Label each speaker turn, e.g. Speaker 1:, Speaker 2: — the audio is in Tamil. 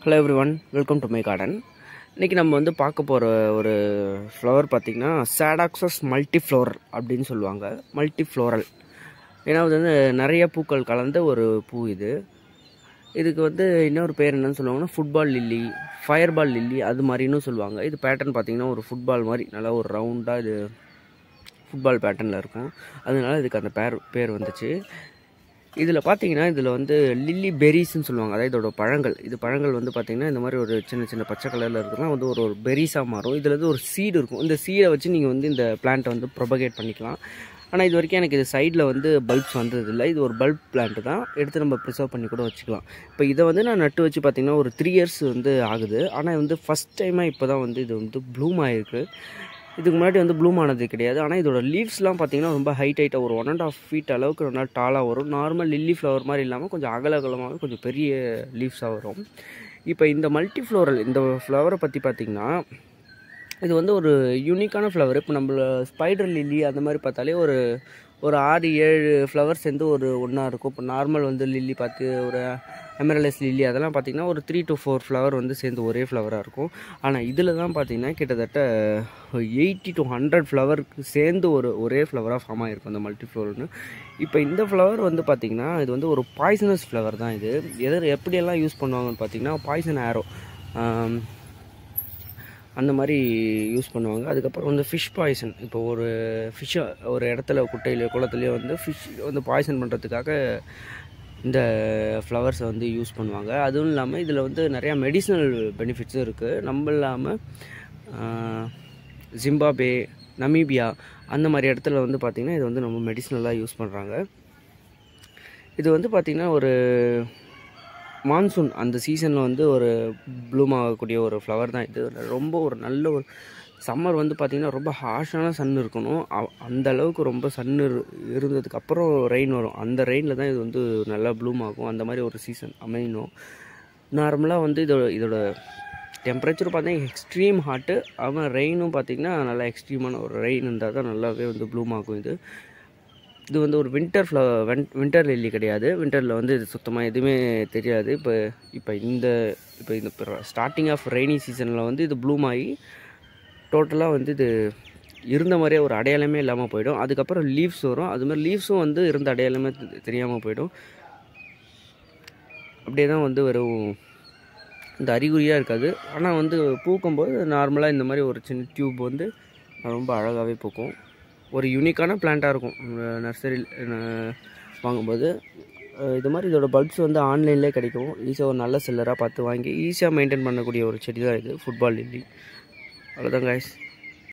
Speaker 1: Hello everyone, welcome to my garden. இன்றைக்கி நம்ம வந்து பார்க்க போகிற ஒரு ஃப்ளவர் பார்த்திங்கன்னா சாடாக்ஸஸ் மல்டிஃப்ளோரல் அப்படின்னு சொல்லுவாங்க. மல்டிஃப்ளோரல் ஏன்னா அது வந்து நிறைய பூக்கள் கலந்த ஒரு பூ இது. இதுக்கு வந்து இன்னொரு பேர் என்னன்னு சொல்லுவாங்கன்னா football lily, fireball lily அது மாதிரின்னு சொல்லுவாங்க. இது பேட்டர்ன் பார்த்திங்கன்னா ஒரு ஃபுட்பால் மாதிரி நல்லா ஒரு ரவுண்டாக இது ஃபுட்பால் பேட்டர்னில் இருக்கும். அதனால இதுக்கு அந்த பேர் வந்துச்சு. இதில் பார்த்தீங்கன்னா இதில் வந்து லில்லி பெரிஸ்ன்னு சொல்லுவாங்க. அதாவது இதோட பழங்கள் பழங்கள் வந்து பார்த்திங்கன்னா இந்த மாதிரி ஒரு சின்ன சின்ன பச்சை கலரில் இருக்குதுன்னா வந்து ஒரு பெரிஸாக மாறும். இதில் வந்து ஒரு சீடு இருக்கும். இந்த சீடை வச்சு நீங்கள் வந்து இந்த பிளான்ட்டை வந்து ப்ரொபகேட் பண்ணிக்கலாம். ஆனால் இது வரைக்கும் எனக்கு இது சைடில் வந்து பல்ப்ஸ் வந்ததில்லை. இது ஒரு பல்ப் பிளான்ட்டு தான், எடுத்து நம்ம ப்ரிசர்வ் பண்ணி கூட வச்சுக்கலாம். இப்போ இதை வந்து நான் நட்டு வச்சு பார்த்திங்கன்னா ஒரு 3 years வந்து ஆகுது. ஆனால் வந்து ஃபஸ்ட் டைமாக இப்போ தான் வந்து இது வந்து ப்ளூம் ஆகிருக்கு. இதுக்கு முன்னாடி வந்து ப்ளூம் ஆனது கிடையாது. ஆனால் இதோட லீவ்ஸ்லாம் பார்த்திங்கன்னா ரொம்ப ஹைட்டாக ஒரு 1.5 feet அளவுக்கு நல்லா டாலாக வரும். நார்மல் லில்லி ஃப்ளவர் மாதிரி இல்லாமல் கொஞ்சம் அகலமாக கொஞ்சம் பெரிய லீவ்ஸாக வரும். இப்போ இந்த மல்டிஃப்ளோரல் இந்த ஃப்ளவரை பற்றி பார்த்திங்கன்னா இது வந்து ஒரு யூனிக்கான ஃப்ளவர். இப்போ நம்மள ஸ்பைடர் லில்லி அந்த மாதிரி பார்த்தாலே ஒரு 6-7 ஃப்ளவர்ஸ் சேர்ந்து ஒன்றா இருக்கும். இப்போ நார்மல் வந்து லில்லி பார்த்து ஒரு எமரலஸ் லில்லி அதெல்லாம் பார்த்திங்கன்னா ஒரு 3 to 4 ஃப்ளவர் வந்து சேர்ந்து ஒரே ஃப்ளவராக இருக்கும். ஆனால் இதில் தான் பார்த்திங்கன்னா கிட்டத்தட்ட 80 to 100 ஃப்ளவருக்கு சேர்ந்து ஒரே ஃப்ளவராக ஃபார்ம் ஆகிருக்கும் அந்த மல்டிஃப்ளோரல்னு. இப்போ இந்த ஃப்ளவர் வந்து பார்த்திங்கன்னா இது வந்து ஒரு பாய்சனஸ் ஃப்ளவர் தான். இது எப்படியெல்லாம் யூஸ் பண்ணுவாங்கன்னு பார்த்திங்கன்னா பாய்சன் ஆரோ அந்த மாதிரி யூஸ் பண்ணுவாங்க. அதுக்கப்புறம் வந்து ஃபிஷ் பாய்சன், இப்போ ஒரு ஃபிஷ்ஷை ஒரு இடத்துல குட்டையிலையோ குளத்துலையோ வந்து ஃபிஷ் வந்து பாய்சன் பண்ணுறதுக்காக இந்த ஃப்ளவர்ஸை வந்து யூஸ் பண்ணுவாங்க. அதுவும் இல்லாமல் இதில் வந்து நிறையா மெடிசினல் பெனிஃபிட்ஸும் இருக்குது. நம்ம இல்லாமல் ஜிம்பாப்வே, நமீபியா அந்த மாதிரி இடத்துல வந்து பார்த்திங்கன்னா இது வந்து நம்ம மெடிசினலாக யூஸ் பண்ணுறாங்க. இது வந்து பார்த்திங்கன்னா ஒரு மான்சூன் அந்த சீசனில் வந்து ஒரு ப்ளூம் ஆகக்கூடிய ஒரு ஃப்ளவர் தான் இது. ரொம்ப ஒரு நல்ல ஒரு சம்மர் வந்து பார்த்திங்கன்னா ரொம்ப ஹார்ஷான சன் இருக்கணும். அந்த அளவுக்கு ரொம்ப சன் இருந்ததுக்கப்புறம் ரெயின் வரும். அந்த ரெயினில் தான் இது வந்து நல்லா ப்ளூம் ஆகும். அந்த மாதிரி ஒரு சீசன் அமையணும். நார்மலாக வந்து இதோட டெம்பரேச்சர் பார்த்திங்கன்னா எக்ஸ்ட்ரீம் ஹாட்டு. அவன் ரெயினும் பார்த்திங்கன்னா நல்லா எக்ஸ்ட்ரீமான ஒரு ரெயின் இருந்தால் தான் நல்லாவே வந்து ப்ளூம் ஆகும். இது வந்து ஒரு வின்டர் லில்லி கிடையாது. வின்டரில் வந்து இது சுத்தமாக எதுவுமே தெரியாது. இப்போ இந்த ஸ்டார்டிங் ஆஃப் ரெய்னி சீசனில் வந்து இது ப்ளூம் ஆகி டோட்டலாக வந்து இது இருந்த மாதிரியே ஒரு அடையாளமே இல்லாமல் போயிடும். அதுக்கப்புறம் லீவ்ஸ் வரும். அதுமாதிரி லீவ்ஸும் வந்து இருந்த அடையாளமே தெரியாமல் போயிடும். அப்படியே தான் வந்து வெறும் இந்த அறிகுறியாக இருக்காது. ஆனால் வந்து பூக்கும்போது நார்மலாக இந்த மாதிரி ஒரு சின்ன டியூப் வந்து ரொம்ப அழகாகவே பூக்கும். ஒரு யூனிக்கான பிளான்ட்டாக இருக்கும். நர்சரியில் வாங்கும்போது இது மாதிரி இதோட பல்ப்ஸ் வந்து ஆன்லைன்லேயே கிடைக்கும். ஈஸியாக ஒரு நல்ல செல்லராக பார்த்து வாங்கி ஈஸியாக மெயின்டைன் பண்ணக்கூடிய ஒரு செடி தான் இது ஃபுட்பால் லில்லி. அவ்வளோதான் கைஸ்.